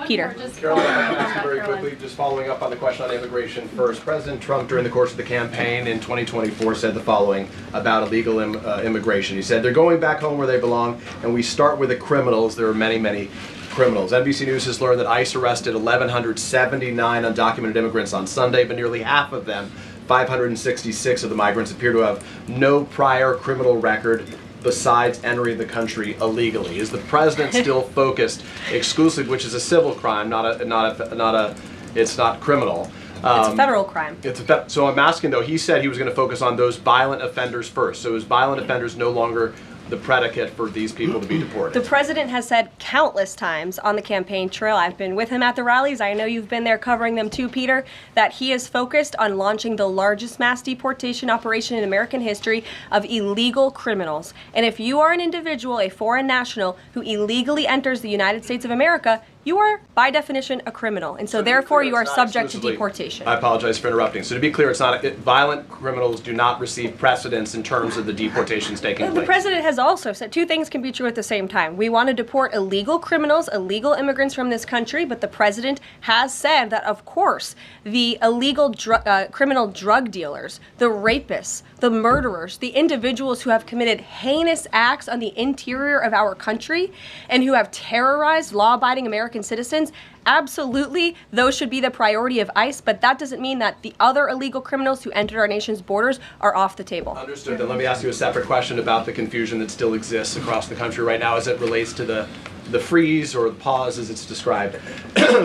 Peter. Caroline, I can ask you very quickly, just following up on the question on immigration first. President Trump, during the course of the campaign in 2024, said the following about illegal immigration. He said, they're going back home where they belong, and we start with the criminals. There are many, many criminals. NBC News has learned that ICE arrested 1,179 undocumented immigrants on Sunday, but nearly half of them, 566 of the migrants, appear to have no prior criminal record besides entering the country illegally. Is the president still focused exclusively, which is a civil crime, it's not criminal? It's a federal crime. So I'm asking though, he said he was going to focus on those violent offenders first. So is violent offenders no longer the predicate for these people to be deported? The president has said countless times on the campaign trail, I've been with him at the rallies, I know you've been there covering them too, Peter, that he is focused on launching the largest mass deportation operation in American history of illegal criminals. And if you are an individual, a foreign national, who illegally enters the United States of America, you are, by definition, a criminal, and so therefore you are subject to deportation. I apologize for interrupting. So to be clear, it's not violent criminals do not receive precedence in terms of the deportations taking place. The president has also said two things can be true at the same time. We want to deport illegal criminals, illegal immigrants from this country, but the president has said that, of course, the illegal criminal drug dealers, the rapists, the murderers, the individuals who have committed heinous acts on the interior of our country and who have terrorized law-abiding American citizens, absolutely, those should be the priority of ICE, but that doesn't mean that the other illegal criminals who entered our nation's borders are off the table. Understood. Then let me ask you a separate question about the confusion that still exists across the country right now as it relates to the freeze or the pause as it's described.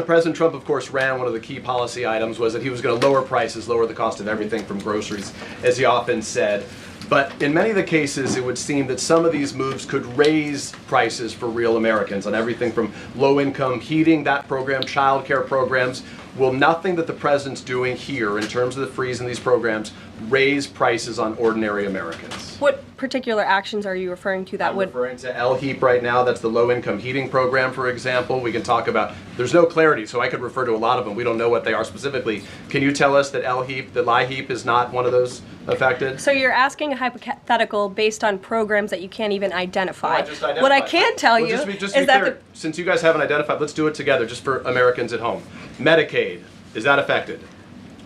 President Trump, of course, ran one of the key policy items was that he was going to lower prices, lower the cost of everything from groceries, as he often said. But in many of the cases, it would seem that some of these moves could raise prices for real Americans on everything from low-income heating, that program, child care programs. Will nothing that the president's doing here in terms of the freeze in these programs raise prices on ordinary Americans? What particular actions are you referring to that I'm referring to LHEAP right now. That's the low-income heating program, for example. We can talk about, there's no clarity, so I could refer to a lot of them. We don't know what they are specifically. Can you tell us that LHEAP is not one of those affected? So you're asking a hypothetical based on programs that you can't even identify. No, I just identified. What I can tell you just is that since you guys haven't identified, let's do it together just for Americans at home. Medicaid, is that affected?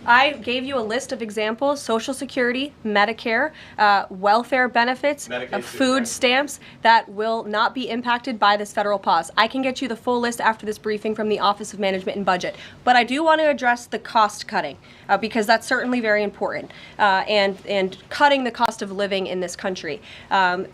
I gave you a list of examples: Social Security, Medicare, welfare benefits, food stamps that will not be impacted by this federal pause. I can get you the full list after this briefing from the Office of Management and Budget. But I do want to address the cost cutting because that's certainly very important and cutting the cost of living in this country.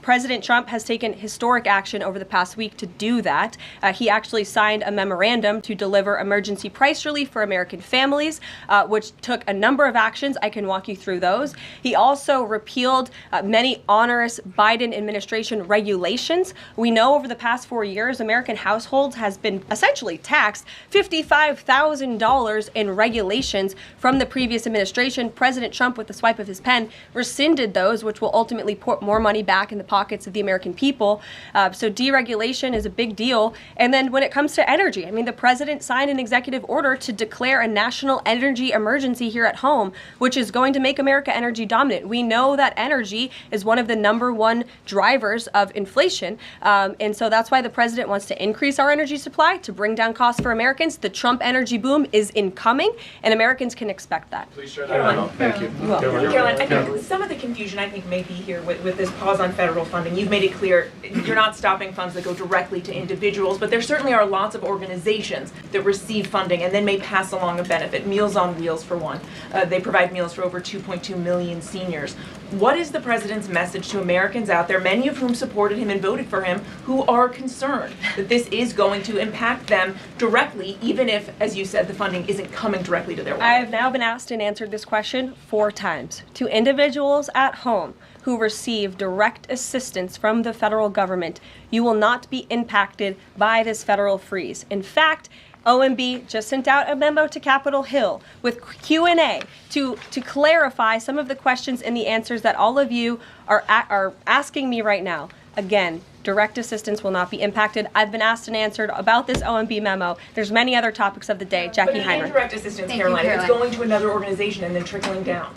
President Trump has taken historic action over the past week to do that. He actually signed a memorandum to deliver emergency price relief for American families, which took a number of actions. I can walk you through those. He also repealed many onerous Biden administration regulations. We know over the past 4 years, American households has been essentially taxed $55,000 in regulations from the previous administration. President Trump, with the swipe of his pen, rescinded those, which will ultimately put more money back in the pockets of the American people. So deregulation is a big deal. And then when it comes to energy, I mean, the president signed an executive order to declare a national energy emergency here at home, which is going to make America energy dominant. We know that energy is one of the #1 drivers of inflation. And so that's why the president wants to increase our energy supply to bring down costs for Americans. The Trump energy boom is incoming, and Americans can expect that. Please share that out. Thank you. Caroline, I think some of the confusion may be here with this pause on federal funding. You've made it clear you're not stopping funds that go directly to individuals, but there certainly are lots of organizations that receive funding and then may pass along a benefit. Meals on Wheels, for one. They provide meals for over 2.2 million seniors. What is the president's message to Americans out there, many of whom supported him and voted for him, who are concerned that this is going to impact them directly, even if, as you said, the funding isn't coming directly to their wallet? I have now been asked and answered this question 4 times. To individuals at home who receive direct assistance from the federal government, you will not be impacted by this federal freeze. In fact, OMB just sent out a memo to Capitol Hill with Q&A to clarify some of the questions and the answers that all of you are asking me right now. Again, direct assistance will not be impacted. I've been asked and answered about this OMB memo. There's many other topics of the day. Jackie Heinrich. Indirect assistance, Caroline, if it's going to another organization and then trickling down.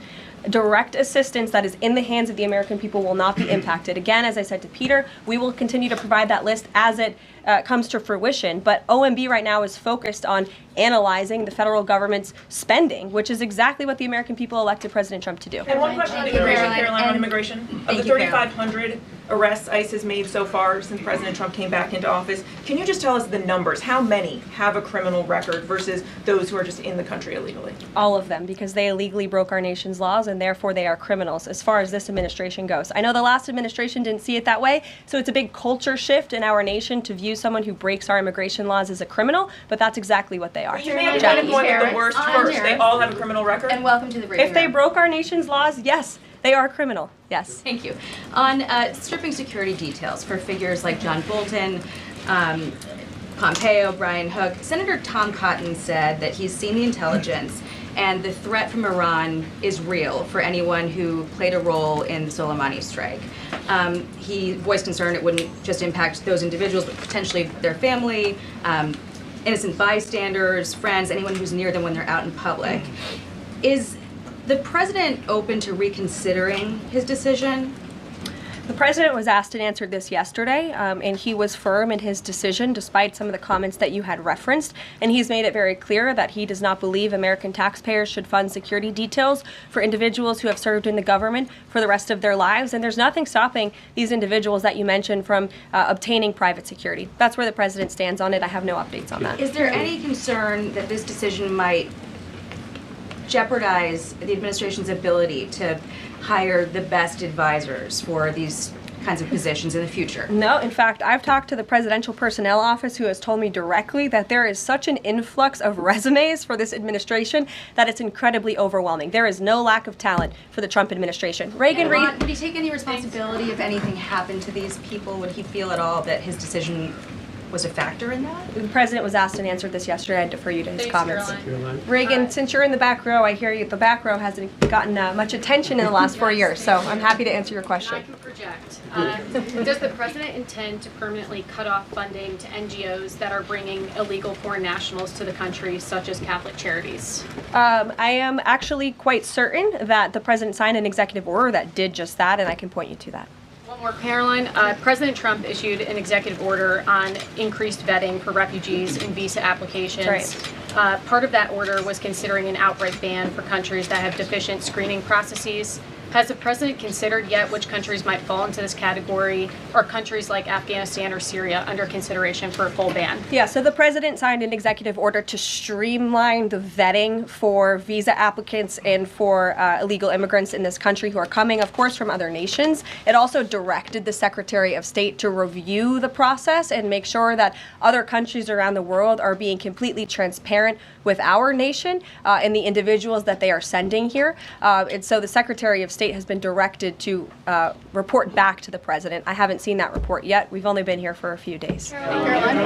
Direct assistance that is in the hands of the American people will not be impacted. Again, as I said to Peter, we will continue to provide that list as it comes to fruition. But OMB right now is focused on analyzing the federal government's spending, which is exactly what the American people elected President Trump to do. And one question on immigration, Caroline, on immigration. Of the you, 3,500 arrests ICE has made so far since President Trump came back into office, can you just tell us the numbers? How many have a criminal record versus those who are just in the country illegally? All of them, because they illegally broke our nation's laws and therefore they are criminals as far as this administration goes. I know the last administration didn't see it that way, so it's a big culture shift in our nation to view someone who breaks our immigration laws as a criminal, but that's exactly what they are. You may have to point at the worst first. They all have a criminal record? And welcome to the briefing If they room. broke our nation's laws, yes, they are criminal. Yes. Thank you. On stripping security details for figures like John Bolton, Pompeo, Brian Hook, Senator Tom Cotton said that he's seen the intelligence and the threat from Iran is real for anyone who played a role in the Soleimani strike. He voiced concern it wouldn't just impact those individuals, but potentially their family, innocent bystanders, friends, anyone who's near them when they're out in public. Is the president open to reconsidering his decision? The president was asked and answered this yesterday, and he was firm in his decision despite some of the comments that you had referenced. And he's made it very clear that he does not believe American taxpayers should fund security details for individuals who have served in the government for the rest of their lives. And there's nothing stopping these individuals that you mentioned from obtaining private security. That's where the president stands on it. I have no updates on that. Is there any concern that this decision might jeopardize the administration's ability to hire the best advisors for these kinds of positions in the future? No, in fact, I've talked to the Presidential Personnel Office who has told me directly that there is such an influx of resumes for this administration that it's incredibly overwhelming. There is no lack of talent for the Trump administration. Would he take any responsibility if anything happened to these people? Would he feel at all that his decision was a factor in that? The president was asked and answered this yesterday. I defer you to his comments. Caroline. Reagan, since you're in the back row, I hear you. The back row hasn't gotten much attention in the last 4 years, so I'm happy to answer your question. I can project. Does the president intend to permanently cut off funding to NGOs that are bringing illegal foreign nationals to the country, such as Catholic Charities? I am actually quite certain that the president signed an executive order that did just that, and I can point you to that. One more, Caroline. President Trump issued an executive order on increased vetting for refugees in visa applications. Right. Part of that order was considering an outright ban for countries that have deficient screening processes. Has the president considered yet which countries might fall into this category, or countries like Afghanistan or Syria under consideration for a full ban? Yeah, so the president signed an executive order to streamline the vetting for visa applicants and for illegal immigrants in this country who are coming, of course, from other nations. It also directed the Secretary of State to review the process and make sure that other countries around the world are being completely transparent with our nation and the individuals that they are sending here. And so the Secretary of State has been directed to report back to the president. I haven't seen that report yet. We've only been here for a few days. Caroline,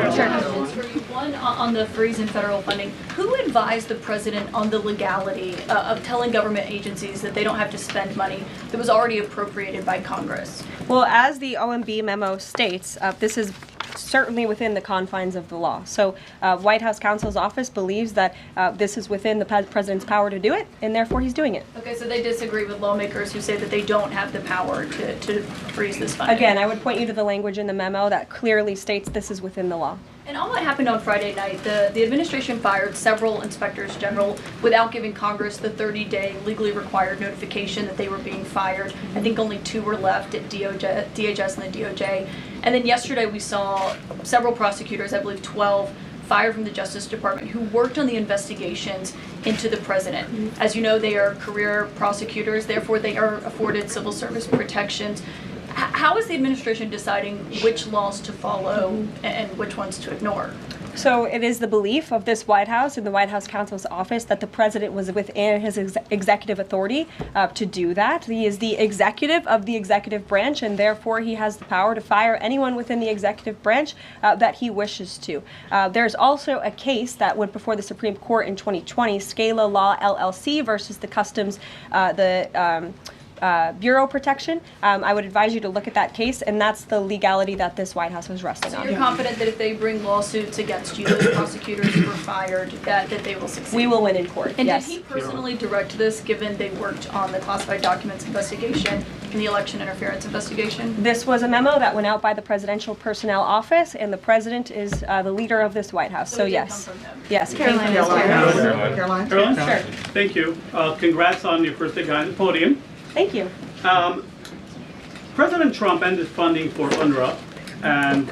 one on the freeze in federal funding. Who advised the president on the legality of telling government agencies that they don't have to spend money that was already appropriated by Congress? Well, as the OMB memo states, this is certainly within the confines of the law. So White House counsel's office believes that this is within the president's power to do it, and therefore he's doing it. Okay, so they disagree with lawmakers who say that they don't have the power to freeze this funding. Again, I would point you to the language in the memo that clearly states this is within the law. And all that happened on Friday night. The administration fired several inspectors general without giving Congress the 30-day legally required notification that they were being fired. I think only 2 were left at DHS and the DOJ. And then yesterday we saw several prosecutors, I believe 12, fired from the Justice Department who worked on the investigations into the president. As you know, they are career prosecutors, therefore they are afforded civil service protections. How is the administration deciding which laws to follow and which ones to ignore? So it is the belief of this White House and the White House counsel's office that the president was within his executive authority to do that. He is the executive of the executive branch, and therefore he has the power to fire anyone within the executive branch that he wishes to. There's also a case that went before the Supreme Court in 2020, Scala Law LLC versus the Customs, bureau protection. I would advise you to look at that case, and that's the legality that this White House was resting So on. you're confident that if they bring lawsuits against you, those prosecutors who were fired, that they will succeed? We will win in court, And yes. did he personally direct this, given they worked on the classified documents investigation and the election interference investigation? This was a memo that went out by the Presidential Personnel Office, and the President is the leader of this White House, so it did yes. come from him. Yes, it came from his Caroline? Sure. Thank you. Congrats on your first day behind the podium. Thank you. President Trump ended funding for UNRWA and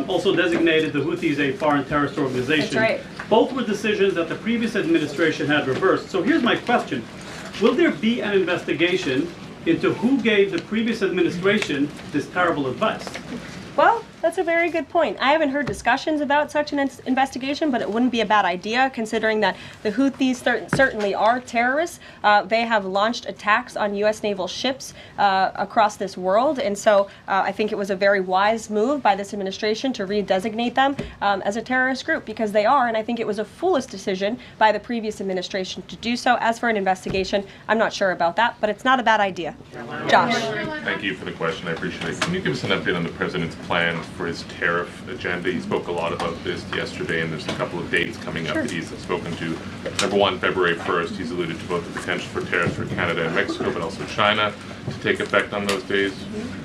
also designated the Houthis a foreign terrorist organization. That's right. Both were decisions that the previous administration had reversed. So here's my question. Will there be an investigation into who gave the previous administration this terrible advice? Well, that's a very good point. I haven't heard discussions about such an investigation, but it wouldn't be a bad idea considering that the Houthis certainly are terrorists. They have launched attacks on U.S. naval ships across this world, and so I think it was a very wise move by this administration to redesignate them as a terrorist group, because they are, and I think it was a foolish decision by the previous administration to do so. As for an investigation, I'm not sure about that, but it's not a bad idea. Josh. Thank you for the question. I appreciate it. Can you give us an update on the president's plans for his tariff agenda? He spoke a lot about this yesterday, and there's a couple of dates coming up that he's spoken to. Number one, February 1st, he's alluded to both the potential for tariffs for Canada and Mexico, but also China to take effect on those days.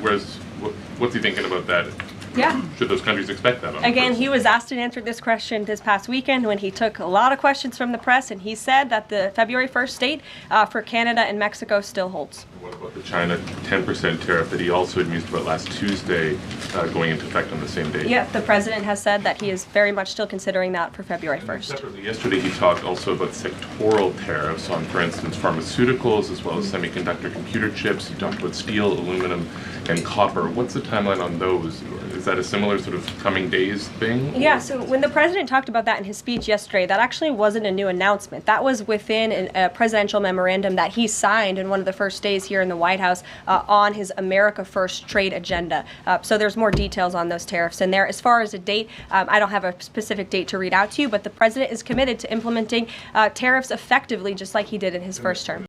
What's he thinking about that? Yeah. Should those countries expect that? Again, he was asked and answered this question this past weekend when he took a lot of questions from the press, and he said that the February 1st date for Canada and Mexico still holds. What about the China 10% tariff that he also had mused about last Tuesday going into effect on the same day? Yeah, the president has said that he is very much still considering that for February 1st. Separately, yesterday he talked also about sectoral tariffs on, for instance, pharmaceuticals as well as semiconductor computer chips. He talked about steel, aluminum, and copper. What's the timeline on those? Is that a similar sort of coming days thing? Or? Yeah, so when the president talked about that in his speech yesterday, that actually wasn't a new announcement. That was within a presidential memorandum that he signed in one of the first days here in the White House on his America First trade agenda. So there's more details on those tariffs in there. As far as a date, I don't have a specific date to read out to you, but the president is committed to implementing tariffs effectively, just like he did in his first term.